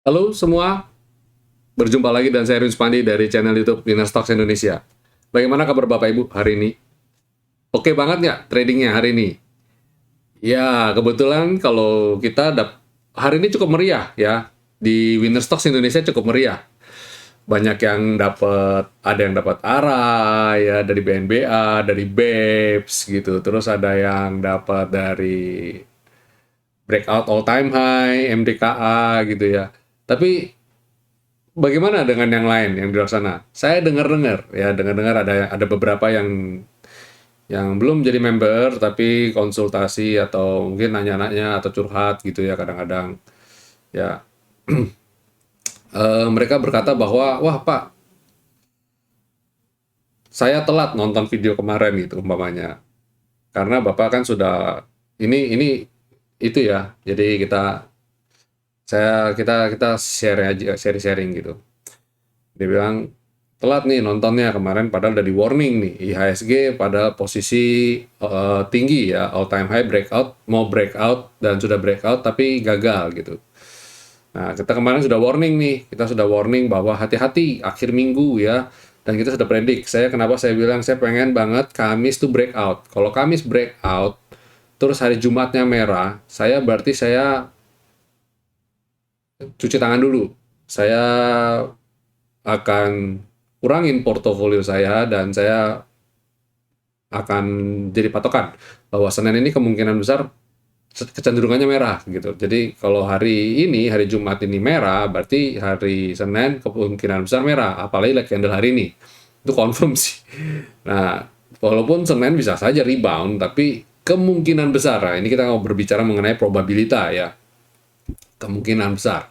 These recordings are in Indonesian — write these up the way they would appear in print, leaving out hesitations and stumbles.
Halo semua, berjumpa lagi dan saya Rin Spandi dari channel YouTube Winner Stocks Indonesia. Bagaimana kabar Bapak Ibu hari ini? Oke banget nggak tradingnya hari ini? Ya, kebetulan kalau hari ini cukup meriah ya. Di Winner Stocks Indonesia cukup meriah. Banyak yang ada yang dapat ARA ya dari BNBA, dari BEPS gitu. Terus ada yang dapat dari breakout all time high, MDKA gitu ya. Tapi bagaimana dengan yang lain yang di luar sana? Saya dengar-dengar ya, dengar-dengar ada beberapa yang belum jadi member tapi konsultasi atau mungkin nanya-nanya atau curhat gitu ya kadang-kadang. Ya, mereka berkata bahwa, "Wah, Pak, saya telat nonton video kemarin," gitu umpamanya. Karena Bapak kan sudah ini itu ya. Jadi kita share aja, sharing-sharing gitu. Dia bilang, telat nih nontonnya kemarin padahal udah di warning nih, IHSG pada posisi tinggi ya, all time high breakout, mau breakout dan sudah breakout tapi gagal gitu. Nah, kita kemarin sudah warning nih, kita sudah warning bahwa hati-hati akhir minggu ya, dan kita sudah predik. Kenapa saya bilang saya pengen banget Kamis tuh breakout. Kalau Kamis breakout, terus hari Jumatnya merah, berarti saya cuci tangan dulu. Saya akan kurangin portofolio saya dan saya akan jadi patokan bahwa Senin ini kemungkinan besar kecenderungannya merah gitu. Jadi kalau hari Jumat ini merah, berarti hari Senin kemungkinan besar merah, apalagi like candle hari ini. Itu confirm sih. Nah, walaupun Senin bisa saja rebound, tapi kemungkinan besar, nah ini kita mau berbicara mengenai probabilitas ya, kemungkinan besar.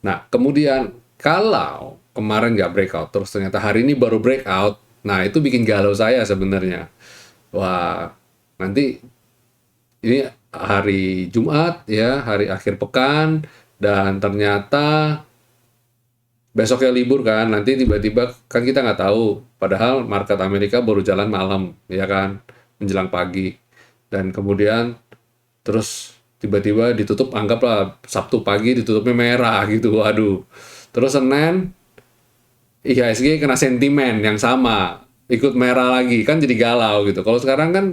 Nah, kemudian kalau kemarin nggak breakout, terus ternyata hari ini baru breakout, nah itu bikin galau saya sebenarnya. Wah, nanti ini hari Jumat ya, hari akhir pekan, dan ternyata besoknya libur kan, nanti tiba-tiba kan kita nggak tahu, padahal market Amerika baru jalan malam, ya kan, menjelang pagi. Dan kemudian terus tiba-tiba ditutup, anggaplah Sabtu pagi ditutupnya merah gitu, waduh. Terus Senin, IHSG kena sentimen yang sama, ikut merah lagi, kan jadi galau gitu. Kalau sekarang kan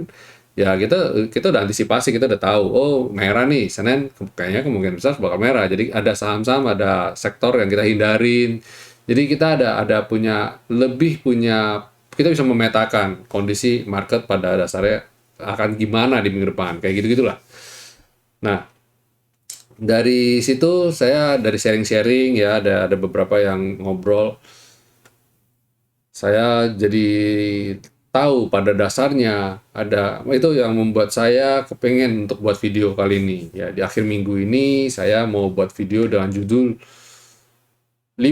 ya kita udah antisipasi, kita udah tahu, oh merah nih, Senin kayaknya kemungkinan besar bakal merah. Jadi ada saham-saham, ada sektor yang kita hindarin. Jadi kita kita bisa memetakan kondisi market pada dasarnya akan gimana di minggu depan, kayak gitu-gitulah. Nah, dari situ saya dari sharing-sharing ya, ada beberapa yang ngobrol, saya jadi tahu pada dasarnya itu yang membuat saya kepengen untuk buat video kali ini ya. Di akhir minggu ini saya mau buat video dengan judul 5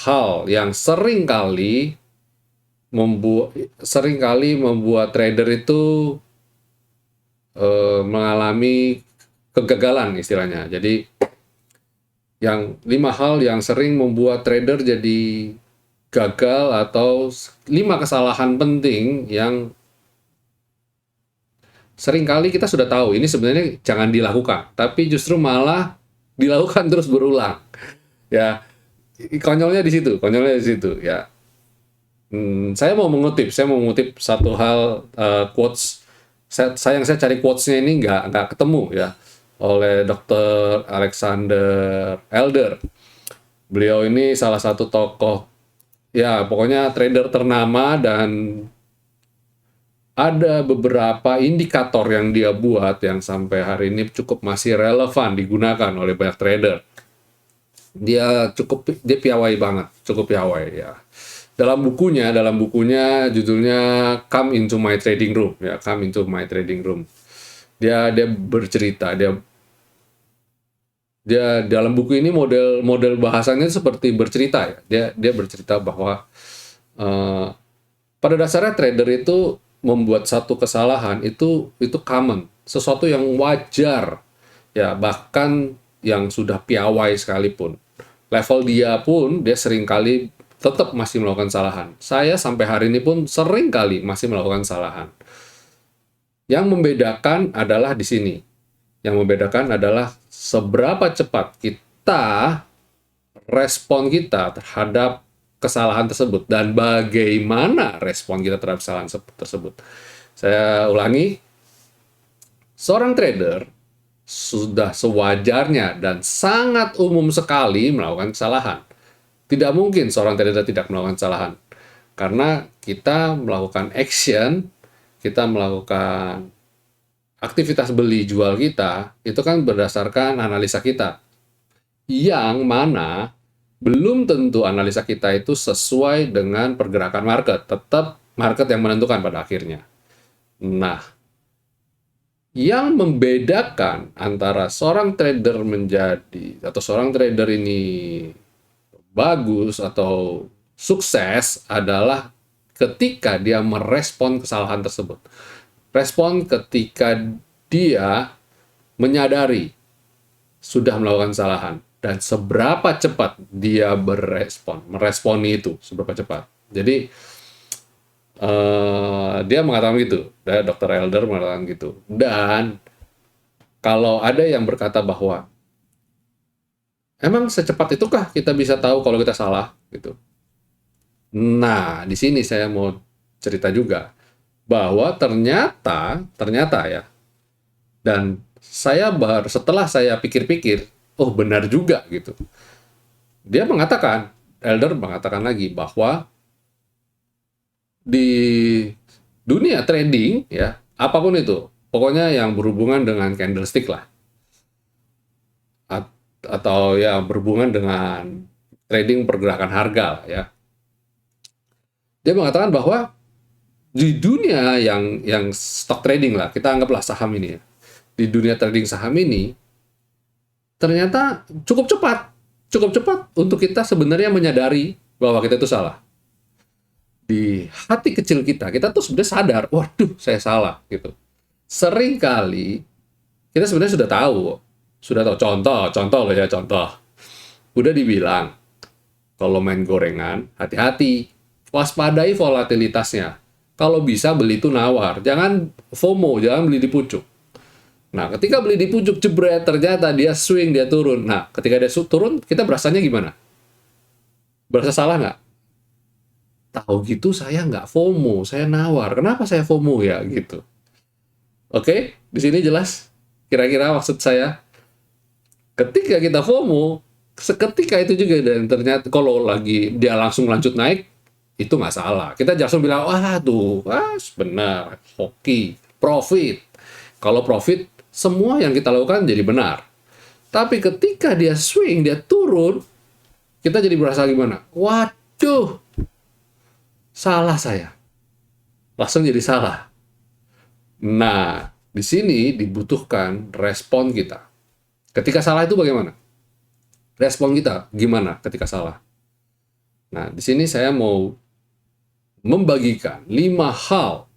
hal yang sering kali membuat trader itu mengalami kegagalan istilahnya. Jadi yang 5 hal yang sering membuat trader jadi gagal, atau 5 kesalahan penting yang seringkali kita sudah tahu ini sebenarnya jangan dilakukan, tapi justru malah dilakukan terus berulang. Ya, konyolnya di situ ya. Saya mau mengutip satu hal, quotes. Saya cari quotesnya ini nggak ketemu ya, oleh Dr. Alexander Elder. Beliau ini salah satu tokoh ya, pokoknya trader ternama, dan ada beberapa indikator yang dia buat yang sampai hari ini cukup masih relevan digunakan oleh banyak trader. Dia piawai banget, cukup piawai ya. Dalam bukunya judulnya Come Into My Trading Room ya, Come Into My Trading Room. Dia bercerita, dia dia dalam buku ini model bahasanya seperti bercerita ya. Dia bercerita bahwa eh, pada dasarnya trader itu membuat satu kesalahan itu common, sesuatu yang wajar ya, bahkan yang sudah piawai sekalipun, level dia sering kali tetap masih melakukan kesalahan. Saya sampai hari ini pun sering kali masih melakukan kesalahan. Yang membedakan adalah di sini, yang membedakan adalah seberapa cepat kita respon kita terhadap kesalahan tersebut dan bagaimana respon kita terhadap kesalahan tersebut. Saya ulangi, seorang trader sudah sewajarnya dan sangat umum sekali melakukan kesalahan. Tidak mungkin seorang trader tidak melakukan kesalahan. Karena kita melakukan action, kita melakukan aktivitas beli jual kita, itu kan berdasarkan analisa kita. Yang mana belum tentu analisa kita itu sesuai dengan pergerakan market. Tetap market yang menentukan pada akhirnya. Nah, yang membedakan antara seorang trader atau seorang trader ini bagus atau sukses adalah ketika dia merespon kesalahan tersebut. Respon ketika dia menyadari sudah melakukan kesalahan dan seberapa cepat dia meresponi itu, seberapa cepat. Jadi dia mengatakan gitu, Dr. Elder mengatakan gitu. Dan kalau ada yang berkata bahwa emang secepat itukah kita bisa tahu kalau kita salah gitu. Nah, di sini saya mau cerita juga bahwa ternyata ya. Dan setelah saya pikir-pikir, oh benar juga gitu. Elder mengatakan lagi bahwa di dunia trading ya, apapun itu, pokoknya yang berhubungan dengan candlestick lah, atau ya berhubungan dengan trading pergerakan harga lah ya. Dia mengatakan bahwa di dunia yang stock trading lah, kita anggaplah saham ini ya. Di dunia trading saham ini ternyata cukup cepat untuk kita sebenarnya menyadari bahwa kita itu salah. Di hati kecil kita tuh sebenarnya sadar, waduh saya salah gitu. Sering kali kita sebenarnya sudah tahu contoh loh ya, contoh. Udah dibilang, kalau main gorengan, hati-hati, waspadai volatilitasnya. Kalau bisa beli itu nawar, jangan FOMO, jangan beli di pucuk. Nah, ketika beli di pucuk jebret, ternyata dia swing, dia turun. Nah, ketika dia turun, kita berasanya gimana? Berasa salah nggak? Tahu gitu saya nggak FOMO, saya nawar. Kenapa saya FOMO ya gitu? Oke, di sini jelas. Kira-kira maksud saya, ketika kita FOMO, seketika itu juga dan ternyata kalau lagi dia langsung lanjut naik, itu nggak salah. Kita langsung bilang, wah tuh, benar, hoki, profit. Kalau profit, semua yang kita lakukan jadi benar. Tapi ketika dia swing, dia turun, kita jadi berasa gimana? Waduh, salah saya. Langsung jadi salah. Nah, di sini dibutuhkan respon kita. Ketika salah itu bagaimana? Respon kita gimana ketika salah? Nah, di sini saya mau membagikan 5 hal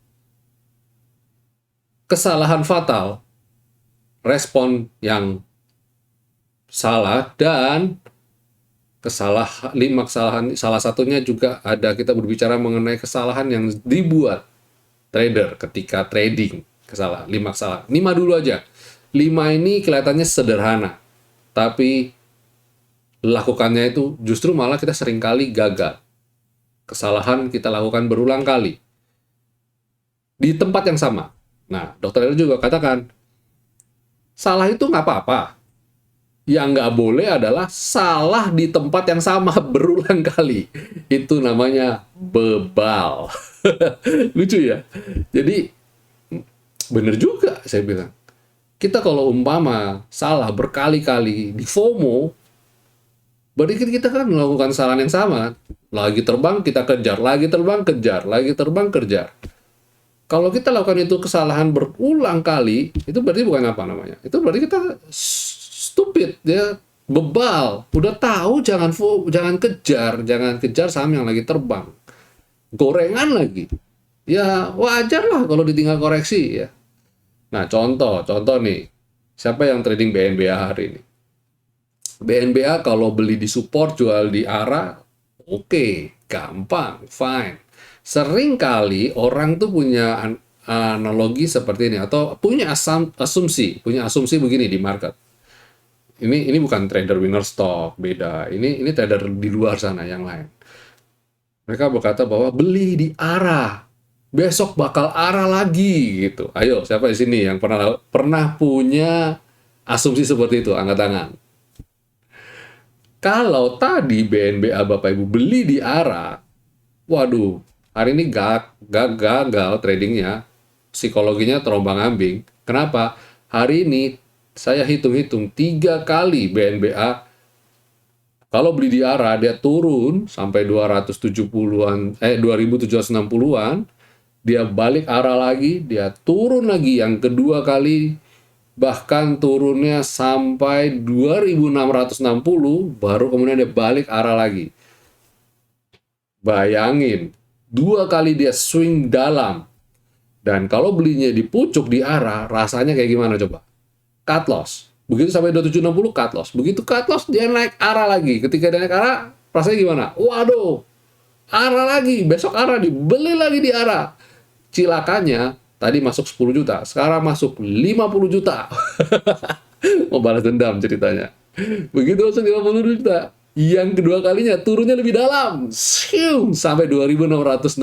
kesalahan fatal, respon yang salah, dan 5 kesalahan. Salah satunya juga ada, kita berbicara mengenai kesalahan yang dibuat trader ketika trading. 5 kesalahan. 5 dulu aja. 5 ini kelihatannya sederhana, tapi lakukannya itu justru malah kita seringkali gagal. Kesalahan kita lakukan berulang kali di tempat yang sama. Nah, Dr. Elo juga katakan, salah itu nggak apa-apa. Yang nggak boleh adalah salah di tempat yang sama berulang kali. Itu namanya bebal. Lucu ya? Jadi, bener juga saya bilang. Kita kalau umpama salah berkali-kali di FOMO, berarti kita kan melakukan kesalahan yang sama. Lagi terbang, kita kejar. Lagi terbang, kejar. Lagi terbang, kejar. Kalau kita lakukan itu kesalahan berulang kali, itu berarti bukan apa namanya. Itu berarti kita stupid, ya, bebal. Udah tahu jangan kejar saham yang lagi terbang. Gorengan lagi. Ya wajar lah kalau ditinggal koreksi ya. Nah, contoh nih. Siapa yang trading BNBA hari ini? BNBA kalau beli di support, jual di arah, oke, gampang, fine. Sering kali orang tuh punya analogi seperti ini, atau punya asumsi begini di market. ini bukan trader winner stock, beda. Ini trader di luar sana yang lain. Mereka berkata bahwa beli di arah, besok bakal arah lagi gitu. Ayo, siapa di sini yang pernah punya asumsi seperti itu? Angkat tangan. Kalau tadi BNBA Bapak Ibu beli di arah, waduh, hari ini gagal tradingnya, psikologinya terombang-ambing. Kenapa? Hari ini saya hitung-hitung 3 kali BNBA, kalau beli di arah dia turun sampai 270-an, 2760-an, dia balik arah lagi, dia turun lagi yang kedua kali, bahkan turunnya sampai 2660, baru kemudian dia balik arah lagi. Bayangin, 2 kali dia swing dalam. Dan kalau belinya di pucuk di arah, rasanya kayak gimana coba? Cut loss. Begitu sampai 2760 cut loss. Begitu cut loss dia naik arah lagi. Ketika dia naik arah, rasanya gimana? Waduh, arah lagi. Besok arah dibeli lagi di arah. Cilakanya tadi masuk 10 juta, sekarang masuk 50 juta. Mau balas dendam ceritanya. Begitu masuk 50 juta, yang kedua kalinya turunnya lebih dalam. Sampai 2660.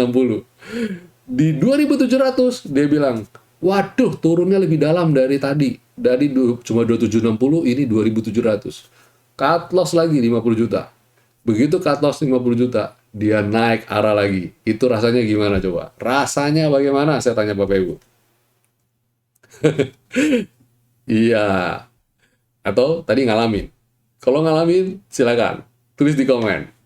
Di 2700 dia bilang, waduh, turunnya lebih dalam dari tadi. Dari cuma 2760, ini 2700. Cut loss lagi 50 juta. Begitu cut loss 50 juta, dia naik arah lagi. Itu rasanya gimana coba? Rasanya bagaimana? Saya tanya Bapak Ibu. Iya. Atau tadi ngalamin. Kalau ngalamin, silakan. Tulis di komen.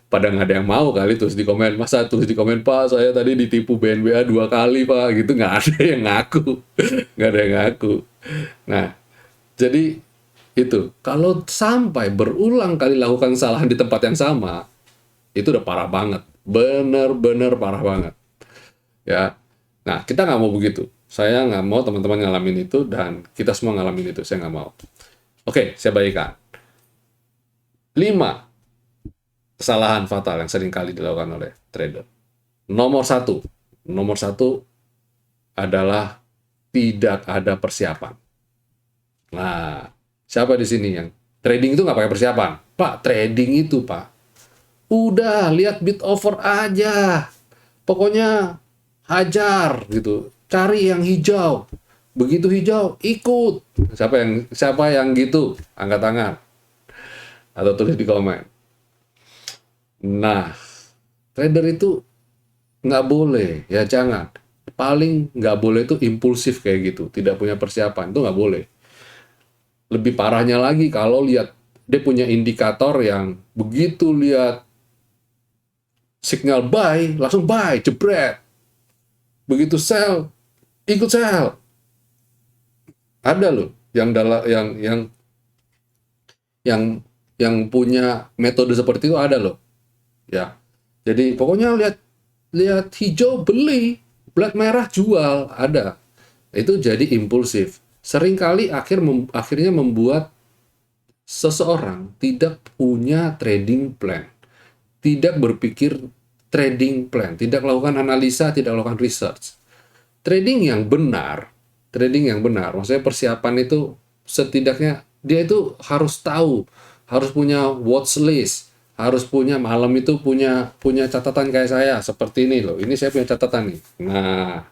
Pada nggak ada yang mau kali tulis di komen. Masa tulis di komen, Pak, saya tadi ditipu BNBA 2 kali, Pak. Gitu nggak ada yang ngaku. Nggak ada yang ngaku. Nah, jadi itu. Kalau sampai berulang kali lakukan kesalahan di tempat yang sama, itu udah parah banget. Bener-bener parah banget. Ya. Nah, kita nggak mau begitu. Saya nggak mau teman-teman ngalamin itu, dan kita semua ngalamin itu. Saya nggak mau. Oke, saya bagikan. 5 kesalahan fatal yang sering kali dilakukan oleh trader. Nomor satu adalah tidak ada persiapan. Nah, siapa di sini yang trading itu nggak pakai persiapan? Pak, trading itu, Pak, udah lihat bid offer aja. Pokoknya hajar gitu. Cari yang hijau. Begitu hijau, ikut. Siapa yang gitu? Angkat tangan. Atau tulis di komen. Nah, trader itu nggak boleh, ya jangan. Paling nggak boleh itu impulsif kayak gitu, tidak punya persiapan, itu nggak boleh. Lebih parahnya lagi kalau lihat dia punya indikator yang begitu lihat signal buy, langsung buy, jebret. Begitu sell, ikut sell. Ada loh yang punya metode seperti itu, ada loh. Ya, jadi pokoknya lihat hijau beli, lihat merah jual, ada. Itu jadi impulsif. Seringkali akhirnya membuat seseorang tidak punya trading plan, tidak berpikir trading plan, tidak melakukan analisa, tidak melakukan research. Trading yang benar, maksudnya persiapan itu setidaknya dia itu harus tahu, harus punya watch list, harus punya malam itu punya catatan kayak saya seperti ini loh. Ini saya punya catatan nih. Nah,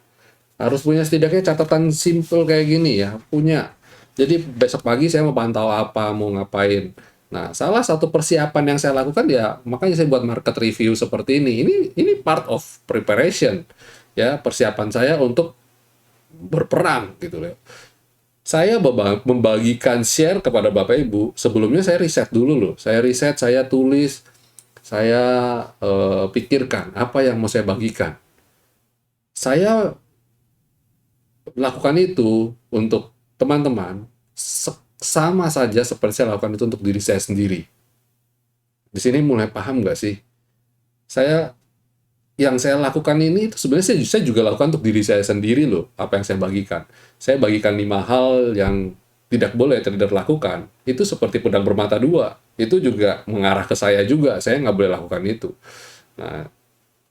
harus punya setidaknya catatan simple kayak gini ya, punya. Jadi besok pagi saya mau pantau apa, mau ngapain. Nah, salah satu persiapan yang saya lakukan ya, makanya saya buat market review seperti ini. Ini part of preparation ya, persiapan saya untuk berperang gitu loh. Saya membagikan share kepada Bapak Ibu, sebelumnya saya riset dulu loh. Saya riset, saya tulis, saya pikirkan apa yang mau saya bagikan. Saya lakukan itu untuk teman-teman, sama saja seperti saya lakukan itu untuk diri saya sendiri. Di sini mulai paham nggak sih? Yang saya lakukan ini sebenarnya saya juga lakukan untuk diri saya sendiri loh, apa yang saya bagikan. Saya bagikan 5 hal yang tidak boleh trader lakukan. Itu seperti pedang bermata dua. Itu juga mengarah ke saya juga, saya nggak boleh lakukan itu. Nah,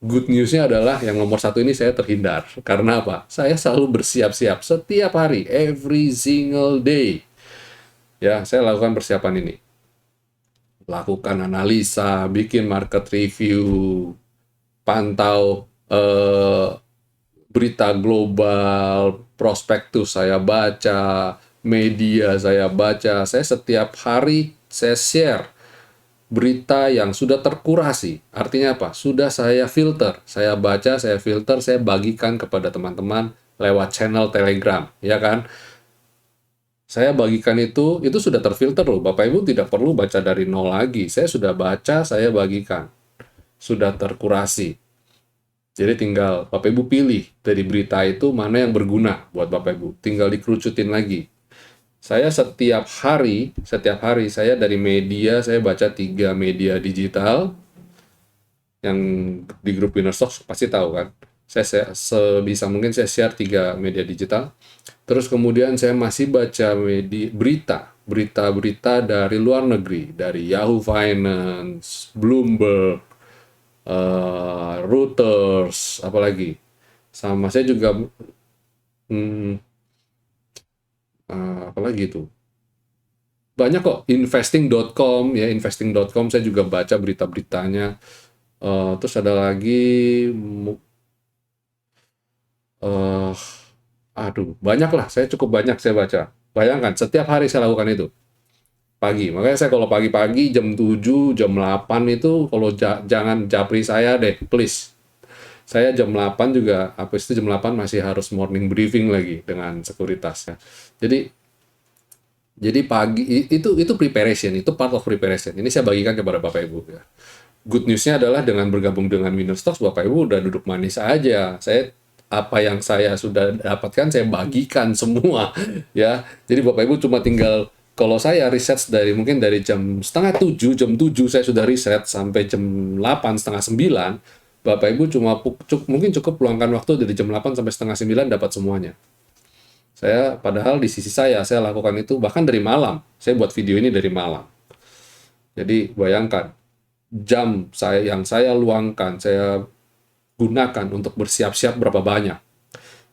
good news-nya adalah yang nomor 1 ini saya terhindar. Karena apa? Saya selalu bersiap-siap setiap hari, every single day. Ya, saya lakukan persiapan ini. Lakukan analisa, bikin market review, pantau berita global, prospektus saya baca, media saya baca. Saya setiap hari saya share berita yang sudah terkurasi. Artinya apa? Sudah saya filter. Saya baca, saya filter, saya bagikan kepada teman-teman lewat channel Telegram, ya kan? Saya bagikan itu sudah terfilter loh. Bapak Ibu tidak perlu baca dari nol lagi. Saya sudah baca, saya bagikan. Sudah terkurasi. Jadi tinggal Bapak Ibu pilih dari berita itu mana yang berguna buat Bapak Ibu. Tinggal dikerucutin lagi. Saya setiap hari saya dari media, saya baca 3 media digital, yang di grup Winner Stocks pasti tahu kan. Saya sebisa mungkin saya share 3 media digital. Terus kemudian saya masih baca berita-berita dari luar negeri, dari Yahoo Finance, Bloomberg, Reuters, apalagi. Sama saya juga hmm, apalagi itu. Banyak kok, investing.com ya, investing.com saya juga baca berita-beritanya. Terus ada lagi eh banyak lah, saya cukup banyak saya baca. Bayangkan, setiap hari saya lakukan itu. Pagi, makanya saya kalau pagi-pagi jam 7, jam 8 itu, kalau jangan japri saya deh, please. Saya jam 8 juga, habis itu jam 8 masih harus morning briefing lagi dengan sekuritas ya. Jadi pagi itu preparation, itu part of preparation. Ini saya bagikan kepada Bapak Ibu ya. Good news-nya adalah dengan bergabung dengan Winner Stocks, Bapak Ibu udah duduk manis aja. Apa yang saya sudah dapatkan saya bagikan semua ya. Jadi Bapak Ibu cuma tinggal, kalau saya riset mungkin dari jam setengah 7, jam 7 saya sudah riset sampai jam 8, setengah 9, Bapak Ibu mungkin cukup luangkan waktu dari jam 8 sampai setengah 9 dapat semuanya. Padahal di sisi saya lakukan itu bahkan dari malam. Saya buat video ini dari malam. Jadi bayangkan, yang saya luangkan, saya gunakan untuk bersiap-siap berapa banyak.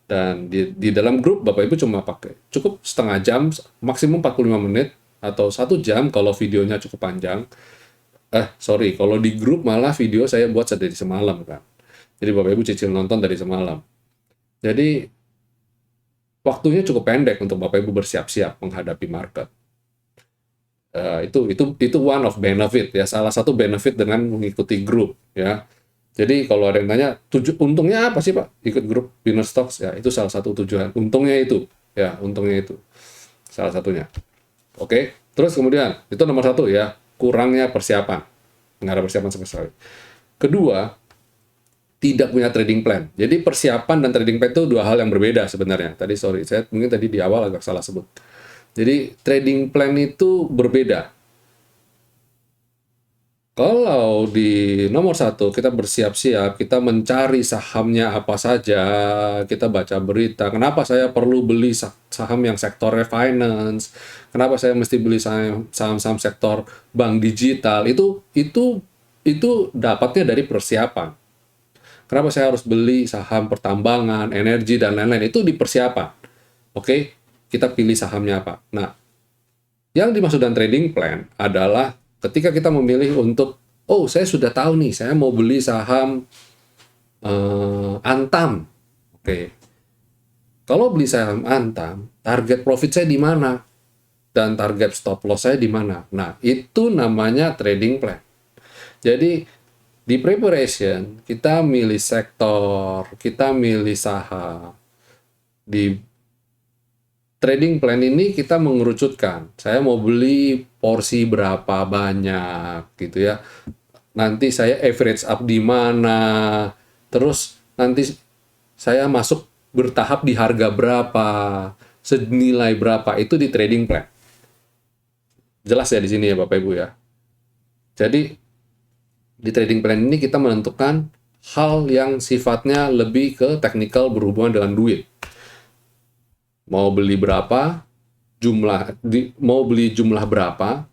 Dan di dalam grup Bapak Ibu cuma cukup setengah jam, maksimum 45 menit, atau 1 jam kalau videonya cukup panjang. Kalau di grup malah video saya buat dari semalam kan. Jadi Bapak Ibu cicil nonton dari semalam. Jadi waktunya cukup pendek untuk Bapak Ibu bersiap-siap menghadapi market. Itu one of benefit ya, salah satu benefit dengan mengikuti grup ya. Jadi kalau ada yang tanya, untungnya apa sih Pak ikut grup Winner Stocks? Ya itu salah satu tujuan. Untungnya itu salah satunya. Oke, terus kemudian itu nomor 1 ya, kurangnya persiapan, nggak ada persiapan sama sekali. Kedua, tidak punya trading plan. Jadi persiapan dan trading plan itu 2 hal yang berbeda sebenarnya. Saya mungkin tadi di awal agak salah sebut. Jadi trading plan itu berbeda. Kalau di nomor 1 kita bersiap-siap, kita mencari sahamnya apa saja, kita baca berita. Kenapa saya perlu beli saham yang sektor finance? Kenapa saya mesti beli saham-saham sektor bank digital? Itu dapatnya dari persiapan. Kenapa saya harus beli saham pertambangan, energi, dan lain-lain? Itu di persiapan. Oke, kita pilih sahamnya apa. Nah, yang dimaksud dengan trading plan adalah ketika kita memilih untuk, saya sudah tahu nih, saya mau beli saham Antam. Oke. Kalau beli saham Antam, target profit saya di mana? Dan target stop loss saya di mana? Nah, itu namanya trading plan. Jadi, di preparation, kita milih sektor, kita milih saham. Di trading plan ini kita mengerucutkan. Saya mau beli porsi berapa banyak, gitu ya. Nanti saya average up di mana. Terus nanti saya masuk bertahap di harga berapa, senilai berapa. Itu di trading plan. Jelas ya di sini ya Bapak Ibu ya. Jadi di trading plan ini kita menentukan hal yang sifatnya lebih ke teknikal berhubungan dengan duit. Mau beli berapa, mau beli jumlah berapa,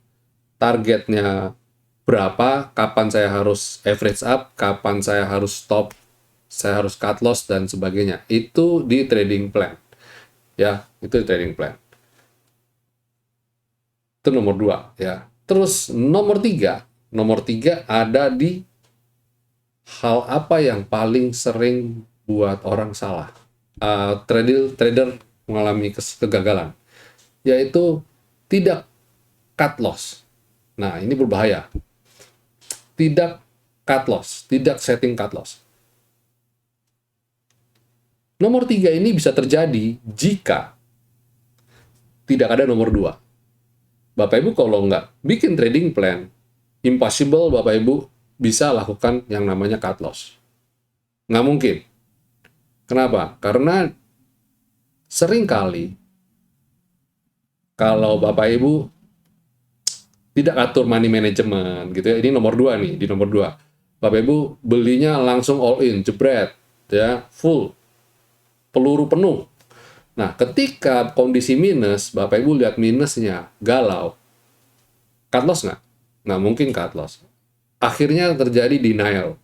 targetnya berapa, kapan saya harus average up, kapan saya harus stop, saya harus cut loss, dan sebagainya. Itu di trading plan. Ya, itu di trading plan. Itu nomor 2 ya. Terus nomor tiga ada di hal apa yang paling sering buat orang salah. Trader mengalami kegagalan, yaitu tidak cut loss. Nah, ini berbahaya. Tidak cut loss, tidak setting cut loss. Nomor 3 ini bisa terjadi jika tidak ada nomor 2. Bapak Ibu kalau nggak bikin trading plan, impossible Bapak Ibu bisa lakukan yang namanya cut loss. Nggak mungkin. Kenapa? Karena seringkali kalau Bapak Ibu tidak atur money management gitu ya, ini nomor 2 nih, di nomor 2. Bapak Ibu belinya langsung all in, jebret, ya, full, peluru penuh. Nah, ketika kondisi minus, Bapak Ibu lihat minusnya, galau. Cut loss nggak? Nggak mungkin cut loss. Akhirnya terjadi denial.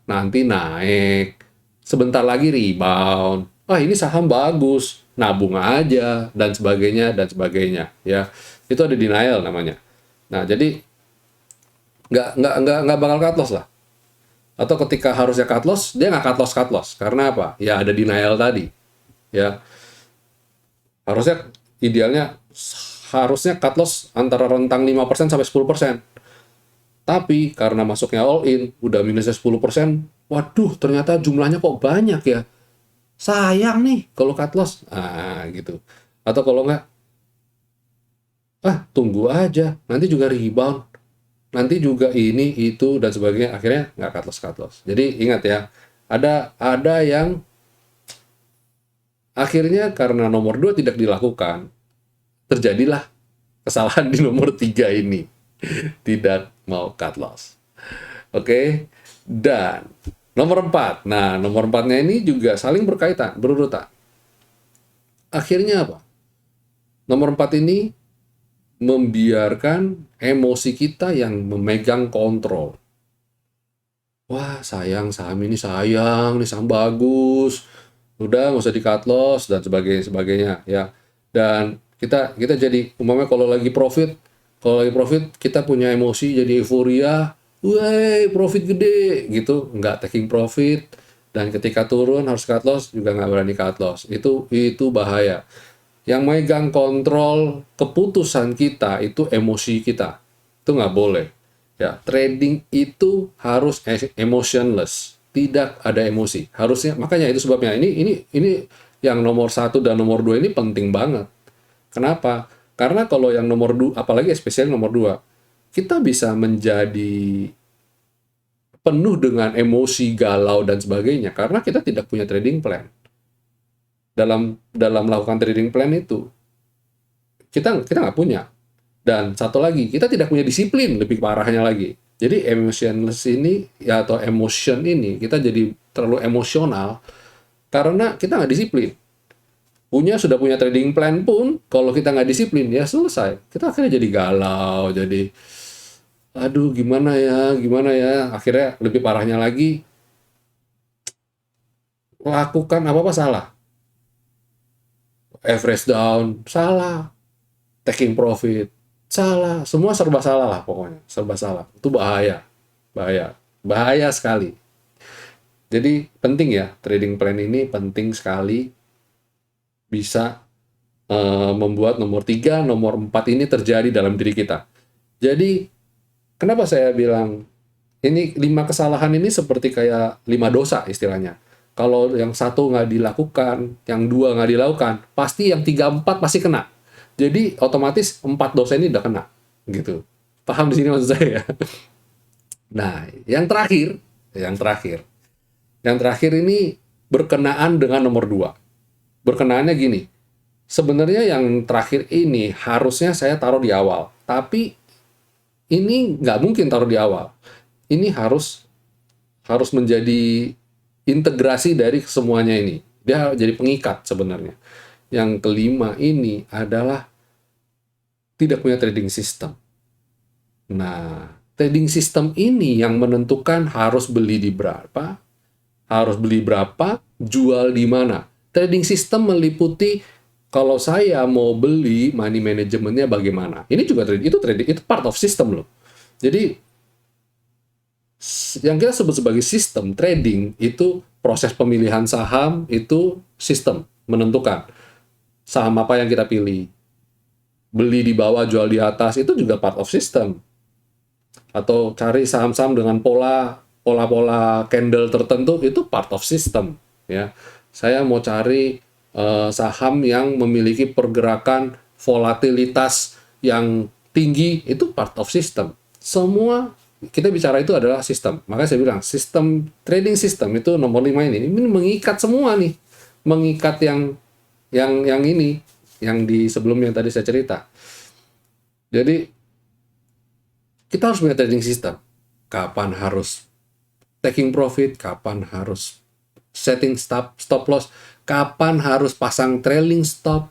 Nanti naik. Sebentar lagi rebound. Ini saham bagus. Nabung aja, dan sebagainya, dan sebagainya. Ya, itu ada denial namanya. Nah, jadi nggak bakal cut loss lah. Atau ketika harusnya cut loss, dia nggak cut loss. Karena apa? Ya, ada denial tadi. Ya, idealnya harusnya cut loss antara rentang 5% sampai 10%. Tapi karena masuknya all in, udah minusnya 10%, waduh ternyata jumlahnya kok banyak ya. Sayang nih kalau cut loss. Gitu. Atau kalau nggak, tunggu aja, nanti juga rebound. Nanti juga ini, itu, dan sebagainya. Akhirnya nggak cut loss. Jadi ingat ya, ada yang akhirnya karena nomor 2 tidak dilakukan, terjadilah kesalahan di nomor 3 ini. Tidak mau cut loss. Oke? Dan nomor 4. Nah, nomor 4-nya ini juga saling berkaitan, berurutan. Akhirnya apa? Nomor 4 ini membiarkan emosi kita yang memegang kontrol. Wah, sayang saham ini, sayang, ini saham bagus. Udah nggak usah di cut loss dan sebagainya ya. Dan kita jadi umpamanya kalau lagi profit kita punya emosi jadi euforia, woi profit gede gitu, nggak taking profit. Dan ketika turun harus cut loss juga nggak berani cut loss. Itu bahaya. Yang megang kontrol keputusan kita itu emosi kita. Itu nggak boleh. Ya, trading itu harus emotionless, tidak ada emosi. Harusnya, makanya itu sebabnya ini yang nomor 1 dan nomor 2 ini penting banget. Kenapa? Karena kalau yang nomor 2, apalagi spesial nomor 2, kita bisa menjadi penuh dengan emosi, galau, dan sebagainya, karena kita tidak punya trading plan. Dalam melakukan trading plan itu, kita nggak punya. Dan satu lagi, kita tidak punya disiplin, lebih parahnya lagi. Jadi emotionless ini, ya, atau emotion ini, kita jadi terlalu emosional, karena kita nggak disiplin. Sudah punya trading plan pun, kalau kita nggak disiplin, ya selesai. Kita akhirnya jadi galau, jadi aduh gimana ya. Akhirnya lebih parahnya lagi, lakukan apa-apa salah. Average down, salah. Taking profit, salah. Semua serba salah lah pokoknya. Serba salah. Itu bahaya. Bahaya sekali. Jadi penting ya, trading plan ini penting sekali. Bisa membuat nomor 3, nomor 4 ini terjadi dalam diri kita. Jadi, kenapa saya bilang, ini 5 kesalahan ini seperti kayak 5 dosa istilahnya. Kalau yang 1 nggak dilakukan, yang 2 nggak dilakukan, pasti yang 3, 4 pasti kena. Jadi otomatis 4 dosa ini udah kena, gitu. Paham di sini maksud saya? Nah, yang terakhir ini berkenaan dengan nomor 2. Berkenaannya gini, sebenarnya yang terakhir ini harusnya saya taruh di awal, tapi ini nggak mungkin taruh di awal. Ini harus menjadi integrasi dari semuanya ini. Dia jadi pengikat sebenarnya. Yang kelima ini adalah tidak punya trading system. Nah, trading system ini yang menentukan harus beli di berapa, jual di mana. Trading system meliputi Kalau saya mau beli, money manajemennya bagaimana? Ini juga trading, itu part of system loh. Jadi yang kita sebut sebagai sistem trading itu proses pemilihan saham, itu sistem menentukan saham apa yang kita pilih. Beli di bawah, jual di atas, itu juga part of system. Atau cari saham-saham dengan pola-pola candle tertentu, itu part of system. Ya, saya mau cari saham yang memiliki pergerakan volatilitas yang tinggi, itu part of system. Semua kita bicara itu adalah sistem. Makanya saya bilang sistem trading system itu nomor 5 ini mengikat semua nih, mengikat yang ini, yang di sebelumnya tadi saya cerita. Jadi kita harus punya trading system. Kapan harus taking profit, kapan harus setting stop loss, kapan harus pasang trailing stop,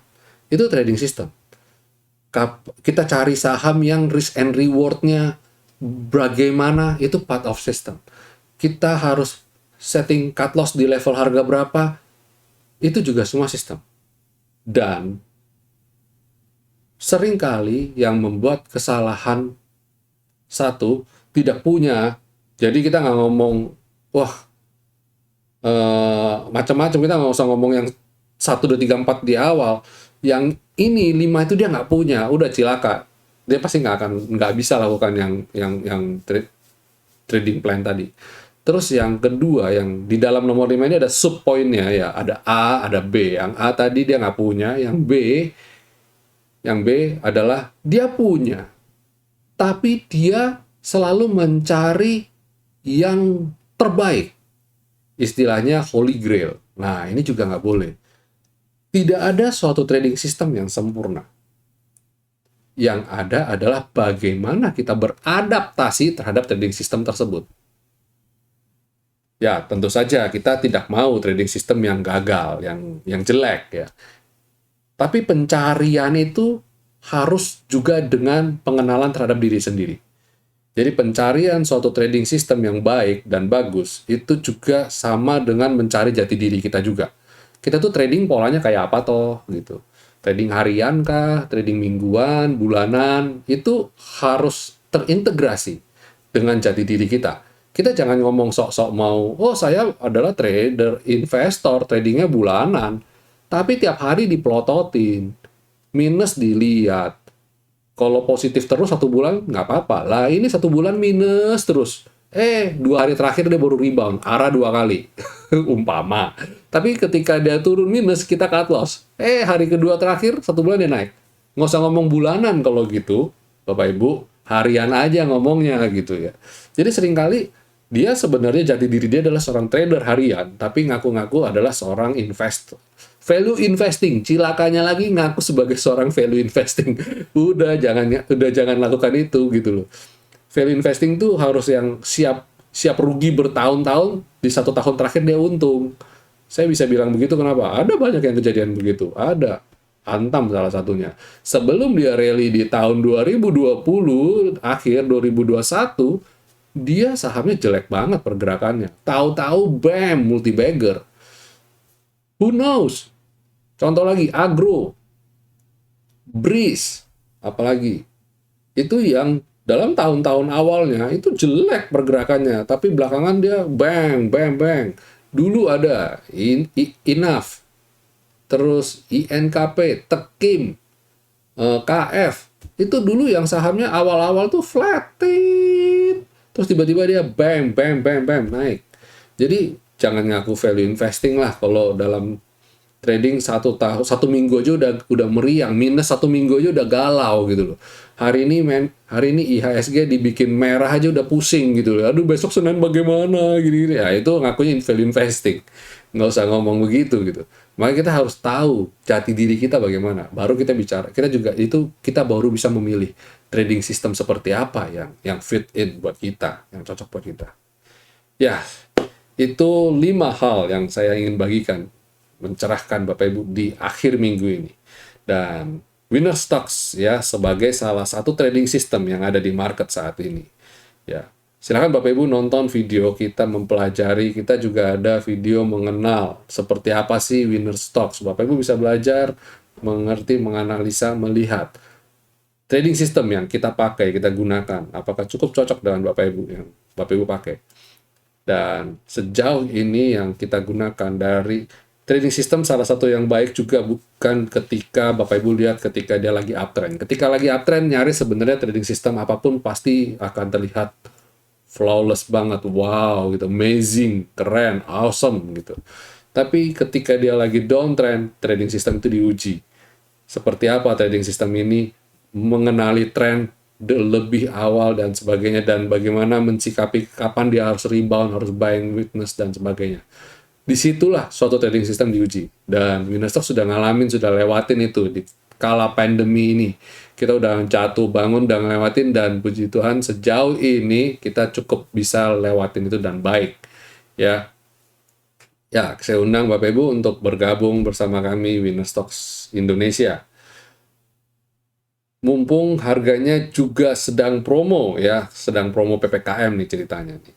itu trading system. Kita cari saham yang risk and reward-nya bagaimana, itu part of system. Kita harus setting cut loss di level harga berapa, itu juga semua sistem. Dan seringkali yang membuat kesalahan satu, tidak punya, jadi kita nggak ngomong, wah, macam-macam, kita nggak usah ngomong yang 1, 2, 3, 4 di awal. Yang ini 5 itu dia nggak punya, udah cilaka. Dia pasti nggak bisa lakukan yang trading plan tadi. Terus yang kedua, yang di dalam nomor 5 ini ada sub poinnya ya, ada A, ada B. Yang A tadi dia nggak punya, yang B adalah dia punya, tapi dia selalu mencari yang terbaik. Istilahnya holy grail. Nah, ini juga nggak boleh. Tidak ada suatu trading system yang sempurna. Yang ada adalah bagaimana kita beradaptasi terhadap trading system tersebut. Ya, tentu saja kita tidak mau trading system yang gagal, yang jelek ya. Tapi pencarian itu harus juga dengan pengenalan terhadap diri sendiri. Jadi pencarian suatu trading system yang baik dan bagus itu juga sama dengan mencari jati diri kita juga. Kita tuh trading polanya kayak apa toh gitu. Trading harian kah, trading mingguan, bulanan, itu harus terintegrasi dengan jati diri kita. Kita jangan ngomong sok-sok mau, oh saya adalah trader, investor, tradingnya bulanan. Tapi tiap hari dipelototin, minus dilihat. Kalau positif terus 1 bulan, nggak apa-apa. Lah ini 1 bulan minus terus. 2 hari terakhir dia baru rebound, arah 2 kali. Umpama. Tapi ketika dia turun minus, kita cut loss. Hari kedua terakhir, 1 bulan dia naik. Nggak usah ngomong bulanan kalau gitu, Bapak Ibu. Harian aja ngomongnya gitu ya. Jadi seringkali dia sebenarnya jati diri dia adalah seorang trader harian, tapi ngaku-ngaku adalah seorang investor. Value investing, cilakanya lagi ngaku sebagai seorang value investing. Udah jangan lakukan itu gitu loh. Value investing tuh harus yang siap rugi bertahun-tahun, di 1 tahun terakhir dia untung. Saya bisa bilang begitu kenapa? Ada banyak yang kejadian begitu. Ada. Antam salah satunya. Sebelum dia rally di tahun 2020, akhir 2021, dia sahamnya jelek banget pergerakannya. Tahu-tahu bam, multi-bagger. Who knows? Contoh lagi, Agro, Breeze, apalagi. Itu yang dalam tahun-tahun awalnya itu jelek pergerakannya, tapi belakangan dia bang, bang, bang. Dulu ada Enough, terus INKP, Tekim, KF. Itu dulu yang sahamnya awal-awal tuh flatin, terus tiba-tiba dia bang, bang, bang, bang, naik. Jadi jangan ngaku value investing lah kalau dalam trading 1 minggu aja udah meriang, minus 1 minggu aja udah galau gitu loh. Hari ini IHSG dibikin merah aja udah pusing gitu loh. Aduh besok Senin bagaimana gini-gini. Ya itu ngakunya value investing. Nggak usah ngomong begitu gitu. Makanya kita harus tahu jati diri kita bagaimana. Baru kita bicara. Kita baru bisa memilih trading system seperti apa yang fit in buat kita, yang cocok buat kita. Ya, itu 5 hal yang saya ingin bagikan, mencerahkan Bapak Ibu di akhir minggu ini. Dan Winner Stocks ya sebagai salah satu trading system yang ada di market saat ini. Ya, silakan Bapak Ibu nonton video kita mempelajari. Kita juga ada video mengenal seperti apa sih Winner Stocks. Bapak Ibu bisa belajar mengerti, menganalisa, melihat trading system yang kita pakai, kita gunakan, apakah cukup cocok dengan Bapak Ibu yang Bapak Ibu pakai. Dan sejauh ini yang kita gunakan dari trading system, salah satu yang baik juga bukan ketika Bapak Ibu lihat ketika dia lagi uptrend. Ketika lagi uptrend, nyaris sebenarnya trading system apapun pasti akan terlihat flawless banget, wow gitu, amazing, keren, awesome gitu. Tapi ketika dia lagi downtrend, trading system itu diuji. Seperti apa trading system ini mengenali tren lebih awal dan sebagainya, dan bagaimana mensikapi kapan dia harus rebound, harus buying weakness dan sebagainya. Disitulah suatu trading system diuji, dan Winnerstock sudah ngalamin, sudah lewatin itu di kala pandemi ini. Kita udah jatuh bangun, udah ngelewatin, dan puji Tuhan sejauh ini kita cukup bisa lewatin itu dan baik. Ya, ya, saya undang Bapak Ibu untuk bergabung bersama kami Winnerstocks Indonesia. Mumpung harganya juga sedang promo ya, sedang promo PPKM nih ceritanya nih.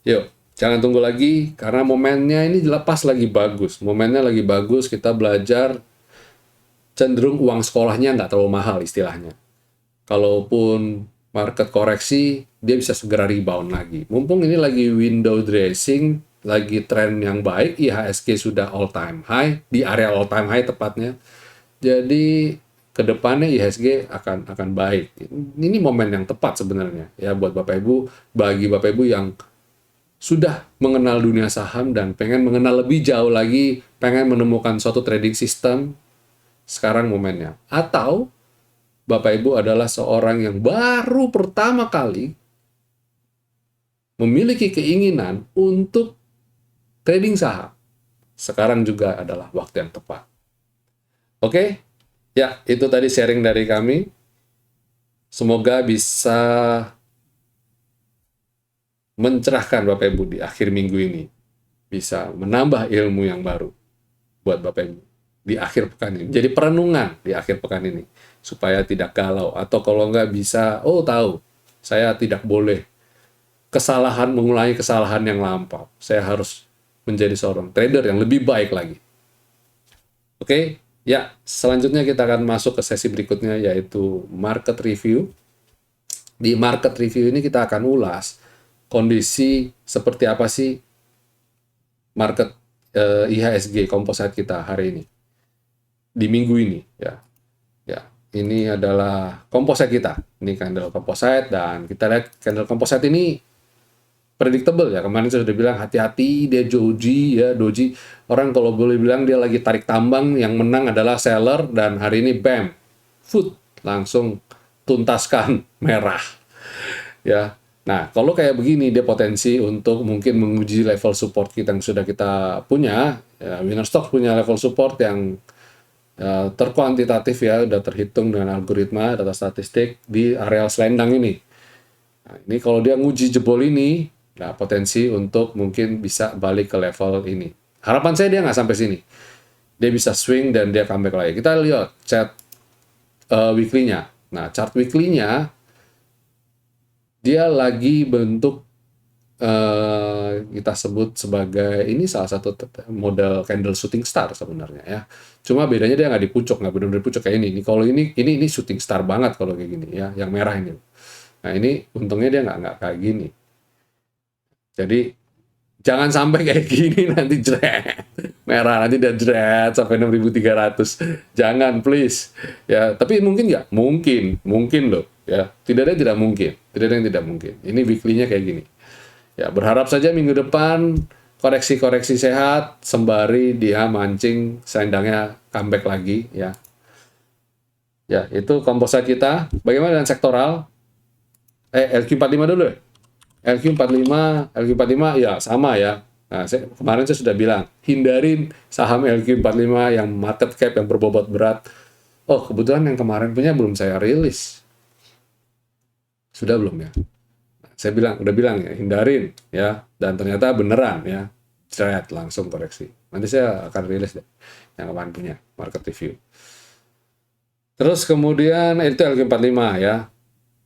Yuk, jangan tunggu lagi karena momennya ini lepas lagi bagus. Momennya lagi bagus, kita belajar cenderung uang sekolahnya nggak terlalu mahal istilahnya. Kalaupun market koreksi, dia bisa segera rebound lagi. Mumpung ini lagi window dressing, lagi tren yang baik, IHSG sudah all time high, di area all time high tepatnya. Jadi kedepannya IHSG akan baik. Ini momen yang tepat sebenarnya ya buat Bapak Ibu, bagi Bapak Ibu yang sudah mengenal dunia saham dan pengen mengenal lebih jauh lagi, pengen menemukan suatu trading system, sekarang momennya. Atau Bapak Ibu adalah seorang yang baru pertama kali memiliki keinginan untuk trading saham, sekarang juga adalah waktu yang tepat. Oke? Ya, itu tadi sharing dari kami. Semoga bisa mencerahkan Bapak Ibu di akhir minggu ini. Bisa menambah ilmu yang baru buat Bapak Ibu di akhir pekan ini. Jadi perenungan di akhir pekan ini. Supaya tidak galau. Atau kalau nggak bisa, oh tahu, saya tidak boleh mengulangi kesalahan yang lampau. Saya harus menjadi seorang trader yang lebih baik lagi. Oke? Ya, selanjutnya kita akan masuk ke sesi berikutnya, yaitu market review. Di market review ini kita akan ulas kondisi seperti apa sih market IHSG composite kita hari ini, di minggu ini. Ya, ini adalah composite kita. Ini candle composite, dan kita lihat candle composite ini predictable ya. Kemarin saya sudah bilang hati-hati dia doji. Orang kalau boleh bilang dia lagi tarik tambang, yang menang adalah seller, dan hari ini bam, food langsung tuntaskan merah. Ya. Nah, kalau kayak begini dia potensi untuk mungkin menguji level support kita yang sudah kita punya. Ya, Winnerstock punya level support yang terkuantitatif ya, udah terhitung dengan algoritma data statistik di area selendang ini. Nah, ini kalau dia nguji jebol ini, nah potensi untuk mungkin bisa balik ke level ini. Harapan saya dia nggak sampai sini. Dia bisa swing dan dia comeback lagi. Kita lihat chart weekly-nya. Nah, chart weekly-nya dia lagi bentuk kita sebut sebagai ini salah satu model candle shooting star sebenarnya ya. Cuma bedanya dia nggak dipucuk, nggak benar-benar pucuk kayak ini. Kalau ini shooting star banget kalau kayak gini ya, yang merah ini. Nah ini untungnya dia nggak kayak gini. Jadi jangan sampai kayak gini nanti jret merah, nanti dia jret sampai 6.300. Jangan please ya. Tapi mungkin nggak? Mungkin loh ya. Tidak ada yang tidak mungkin. Tidak ada yang tidak mungkin. Ini weekly-nya kayak gini. Ya, berharap saja minggu depan koreksi-koreksi sehat sembari dia mancing selendangnya comeback lagi ya. Ya, itu komposite kita. Bagaimana dengan sektoral? LQ45 dulu ya. LQ45 ya sama ya. Nah, kemarin saya sudah bilang, hindarin saham LQ45 yang market cap yang berbobot berat. Oh, kebetulan yang kemarin punya belum saya rilis. Sudah belum ya? Saya udah bilang ya, hindarin ya, dan ternyata beneran ya, jret langsung koreksi. Nanti saya akan rilis deh yang kemarin punya market review. Terus kemudian itu LQ45 ya.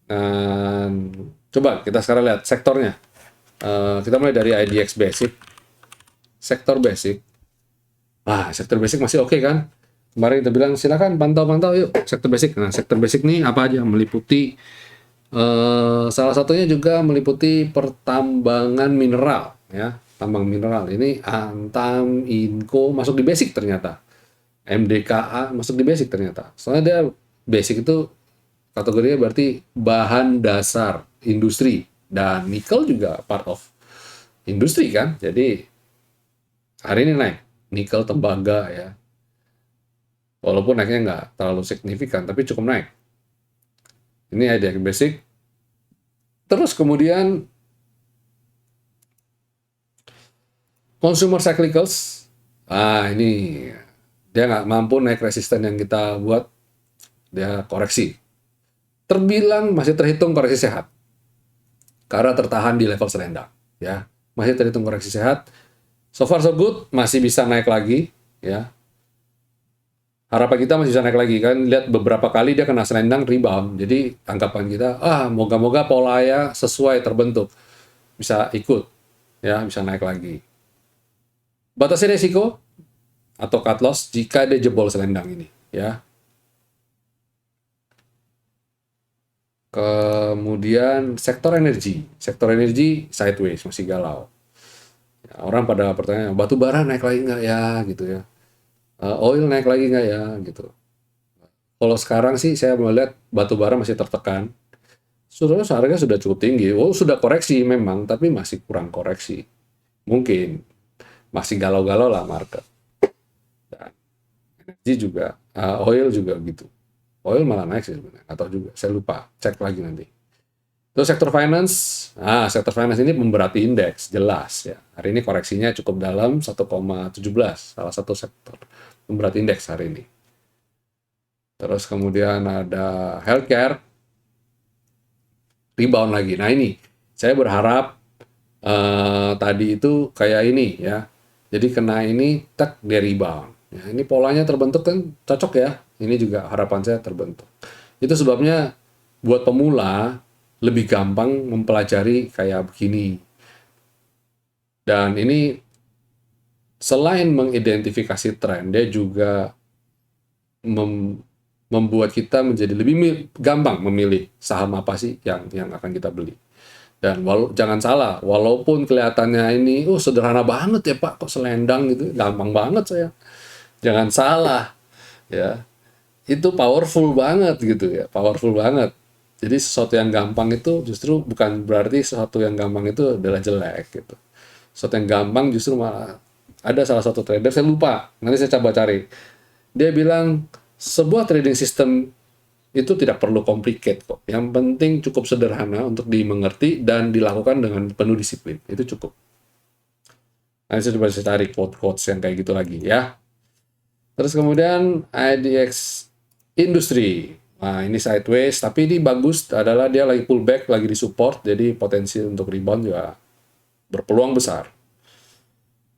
Dan coba kita sekarang lihat sektornya. Kita mulai dari IDX Basic. Sektor basic. Sektor basic masih oke kan? Kemarin kita bilang silakan pantau-pantau yuk sektor basic. Nah, sektor basic nih apa aja? Meliputi salah satunya juga meliputi pertambangan mineral ya. Tambang mineral ini Antam, Inco masuk di basic ternyata. MDKA masuk di basic ternyata. Soalnya dia basic itu kategorinya berarti bahan dasar industri dan nikel juga part of industri kan. Jadi hari ini naik nikel, tembaga ya. Walaupun naiknya nggak terlalu signifikan, tapi cukup naik. Ini ada yang basic. Terus kemudian consumer cyclicals. Ini dia nggak mampu naik resisten yang kita buat, dia koreksi. Terbilang masih terhitung koreksi sehat. Karena tertahan di level selendang. Ya, masih terhitung koreksi sehat. So far so good, masih bisa naik lagi. Ya, harapan kita masih bisa naik lagi kan, lihat beberapa kali dia kena selendang rebound, jadi anggapan kita moga-moga polanya sesuai terbentuk, bisa ikut ya, bisa naik lagi. Batasi resiko atau cut loss jika dia jebol selendang ini ya. Kemudian sektor energi sideways, masih galau ya, orang pada pertanyaan batu bara naik lagi nggak ya gitu ya. Oil naik lagi nggak ya gitu. Kalau sekarang sih saya melihat batu bara masih tertekan. Harganya sudah cukup tinggi. Sudah koreksi memang, tapi masih kurang koreksi. Mungkin masih galau-galau lah market. Dan energi juga, oil juga gitu. Oil malah naik sih sebenarnya. Atau juga, saya lupa. Cek lagi nanti. Terus sektor finance. Sektor finance ini memberati indeks, jelas ya. Hari ini koreksinya cukup dalam 1,17. Salah satu sektor memberati indeks hari ini. Terus kemudian ada healthcare, rebound lagi. Nah ini, saya berharap tadi itu kayak ini ya. Jadi kena ini, dia rebound. Ya, ini polanya terbentuk kan cocok ya. Ini juga harapan saya terbentuk. Itu sebabnya buat pemula lebih gampang mempelajari kayak begini. Dan ini selain mengidentifikasi tren, dia juga membuat kita menjadi lebih gampang memilih saham apa sih yang akan kita beli. Dan jangan salah, walaupun kelihatannya ini sederhana banget ya Pak, kok selendang gitu, gampang banget saya. Jangan salah ya. Itu powerful banget gitu ya, powerful banget. Jadi sesuatu yang gampang itu justru bukan berarti sesuatu yang gampang itu adalah jelek gitu. Sesuatu yang gampang justru malah ada salah satu trader, saya lupa, nanti saya coba cari. Dia bilang sebuah trading system itu tidak perlu complicated kok. Yang penting cukup sederhana untuk dimengerti dan dilakukan dengan penuh disiplin. Itu cukup. Nanti saya coba cari quotes yang kayak gitu lagi ya. Terus kemudian IDX Industri. Nah, ini sideways, tapi ini bagus adalah dia lagi pullback, lagi di support, jadi potensi untuk rebound juga berpeluang besar.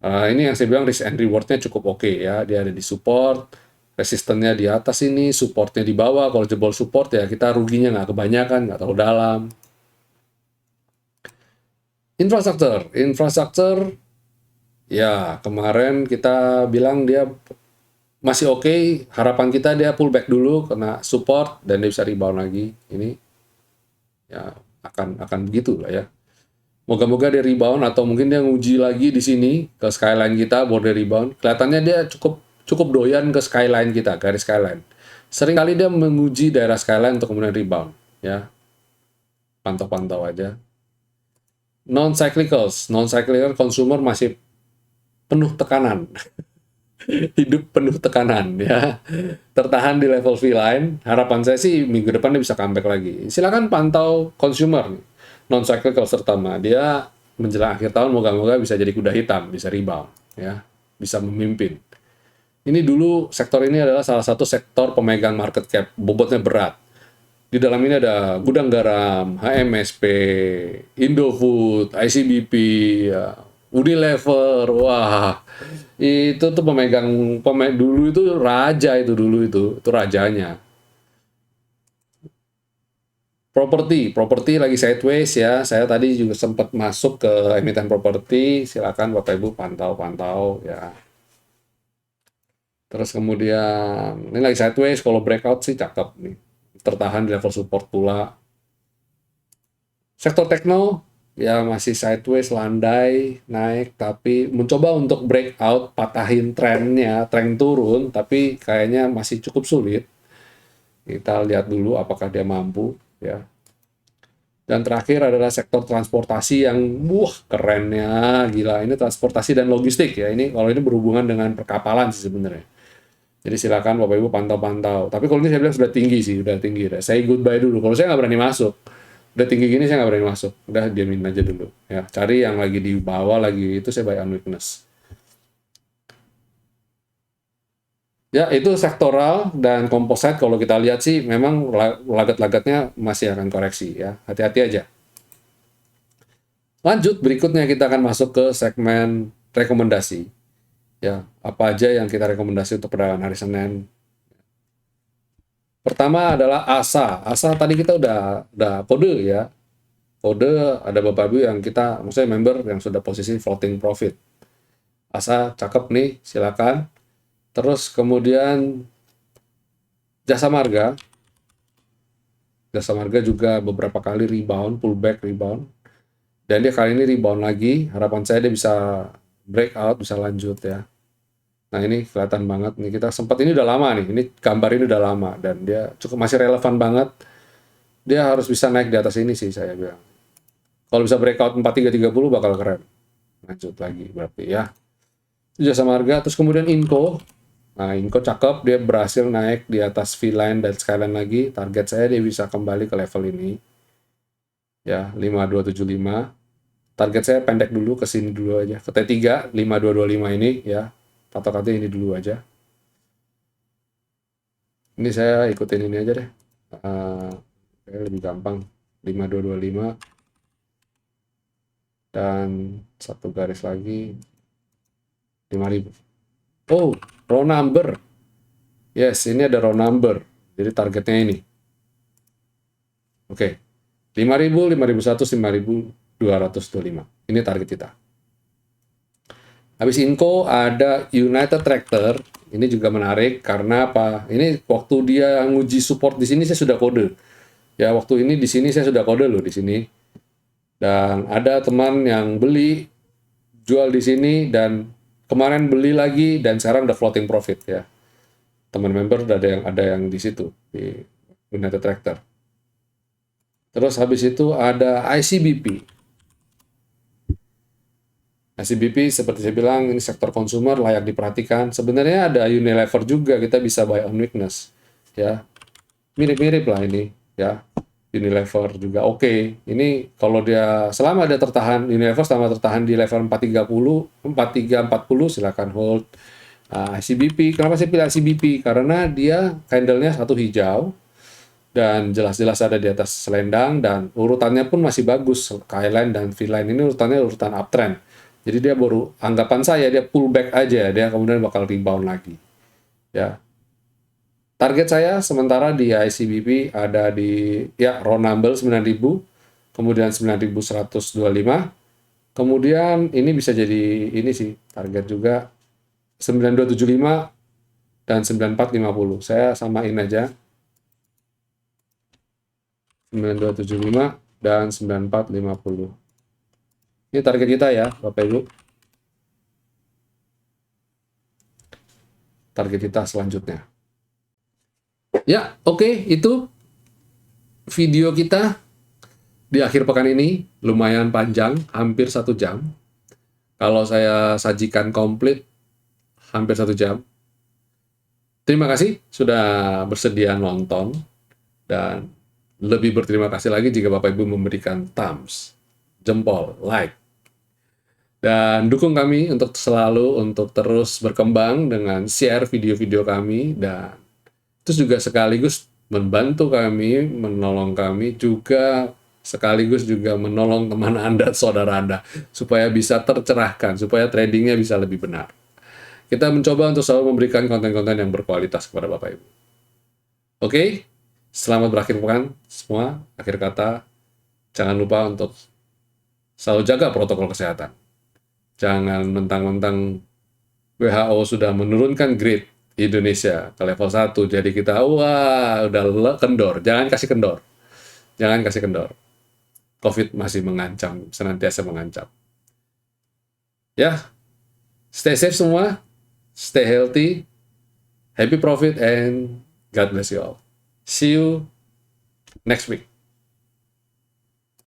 Ini yang saya bilang risk and reward-nya cukup oke ya. Dia ada di support, resistennya di atas ini, supportnya di bawah. Kalau jebol support ya kita ruginya nggak kebanyakan, nggak terlalu dalam. Infrastruktur ya kemarin kita bilang dia masih oke. Harapan kita dia pullback dulu kena support dan dia bisa rebound lagi. Ini ya akan begitu lah ya. Moga-moga dia rebound atau mungkin dia nguji lagi di sini ke skyline kita border rebound. Kelihatannya dia cukup doyan ke skyline kita, garis skyline. Sering kali dia menguji daerah skyline untuk kemudian rebound ya. Pantau-pantau aja. Non-cyclical consumer masih penuh tekanan. Hidup penuh tekanan ya. Tertahan di level V-line. Harapan saya sih minggu depan dia bisa comeback lagi. Silakan pantau consumer non-cyclical terutama. Dia menjelang akhir tahun moga-moga bisa jadi kuda hitam, bisa rebound ya, bisa memimpin. Ini dulu sektor ini adalah salah satu sektor pemegang market cap, bobotnya berat. Di dalam ini ada Gudang Garam, HMSP, Indofood, ICBP, ya, Unilever, wah itu tuh pemegang dulu itu raja itu rajanya. Properti lagi sideways ya. Saya tadi juga sempat masuk ke emiten properti. Silakan Bapak Ibu pantau-pantau ya. Terus kemudian ini lagi sideways, kalau breakout sih cakep nih. Tertahan di level support pula. Sektor tekno ya masih sideways, landai, naik, tapi mencoba untuk breakout, patahin trennya, tren turun, tapi kayaknya masih cukup sulit. Kita lihat dulu apakah dia mampu ya. Dan terakhir adalah sektor transportasi yang kerennya gila. Ini transportasi dan logistik ya. Ini kalau ini berhubungan dengan perkapalan sih sebenarnya. Jadi silakan Bapak Ibu pantau-pantau. Tapi kalau ini saya bilang sudah tinggi sih, udah tinggi. Saya goodbye dulu. Kalau saya nggak berani masuk. Udah tinggi gini saya nggak berani masuk. Udah diamin aja dulu. Ya, cari yang lagi di bawah lagi itu saya buy on weakness. Ya, itu sektoral dan composite kalau kita lihat sih memang lagat-lagatnya masih akan koreksi ya. Hati-hati aja. Lanjut, berikutnya kita akan masuk ke segmen rekomendasi. Ya, apa aja yang kita rekomendasi untuk perdagangan hari Senin. Pertama adalah ASA. ASA tadi kita udah kode ya. Kode ada Bapak Ibu yang kita, maksudnya member yang sudah posisi floating profit. ASA cakep nih, silakan. Terus kemudian Jasa Marga. Jasa Marga juga beberapa kali rebound, pullback rebound. Dan dia kali ini rebound lagi. Harapan saya dia bisa breakout, bisa lanjut ya. Nah ini kelihatan banget nih, kita sempat ini udah lama nih, ini gambar ini udah lama dan dia cukup masih relevan banget. Dia harus bisa naik di atas ini sih saya bilang. Kalau bisa breakout 4330 bakal keren. Lanjut lagi berarti ya. Jasa Marga, terus kemudian Inco. Nah, Inco cakep, dia berhasil naik di atas V-line dan skyline lagi. Target saya dia bisa kembali ke level ini. Ya, 5275. Target saya pendek dulu, ke sini dulu aja. Ke T3, 5225 ini ya. Patokannya ini dulu aja. Ini saya ikutin ini aja deh. Lebih gampang. 5225. Dan satu garis lagi. 5000. Oh, row number. Yes, ini ada row number. Jadi targetnya ini. Oke. 5000, 5100, 5225. Ini target kita. Habis Inco ada United Tractor. Ini juga menarik karena apa? Ini waktu dia nguji support di sini saya sudah kode. Ya, waktu ini di sini saya sudah kode loh di sini. Dan ada teman yang beli, jual di sini dan kemarin beli lagi dan sekarang udah floating profit ya. Teman member udah ada yang di situ di United Tractor. Terus habis itu ada ICBP. ICBP seperti saya bilang ini sektor konsumer layak diperhatikan. Sebenarnya ada Unilever juga kita bisa buy on weakness. Ya. Mirip-mirip lah ini ya. Unilever juga oke. Ini kalau dia selama dia tertahan Unilever selama tertahan di level 430, 4340 silakan hold. ICBP, kenapa saya pilih ICBP? Karena dia candle-nya satu hijau dan jelas-jelas ada di atas selendang dan urutannya pun masih bagus. Skyline dan V-line ini urutannya urutan uptrend. Jadi dia baru anggapan saya dia pullback aja, dia kemudian bakal rebound lagi. Ya. Target saya sementara di ICBP ada di ya round number 9000, kemudian 9125. Kemudian ini bisa jadi ini sih target juga 9275 dan 9450. Saya samain aja. 9275 dan 9450. Ini target kita ya, Bapak Ibu. Target kita selanjutnya. Ya, oke, itu video kita di akhir pekan ini. Lumayan panjang, hampir 1 jam. Kalau saya sajikan komplit, hampir 1 jam. Terima kasih sudah bersedia nonton. Dan lebih berterima kasih lagi jika Bapak Ibu memberikan thumbs, jempol, like. Dan dukung kami untuk selalu untuk terus berkembang dengan share video-video kami dan terus juga sekaligus membantu kami, menolong kami juga sekaligus juga menolong teman Anda, saudara Anda supaya bisa tercerahkan, supaya tradingnya bisa lebih benar. Kita mencoba untuk selalu memberikan konten-konten yang berkualitas kepada Bapak Ibu. Oke, selamat berakhir pekan semua. Akhir kata, jangan lupa untuk selalu jaga protokol kesehatan. Jangan mentang-mentang WHO sudah menurunkan grade Indonesia ke level 1. Jadi kita wah udah kendor. Jangan kasih kendor. Jangan kasih kendor. COVID masih mengancam, senantiasa mengancam. Ya, stay safe semua, stay healthy, happy profit, and God bless you all. See you next week.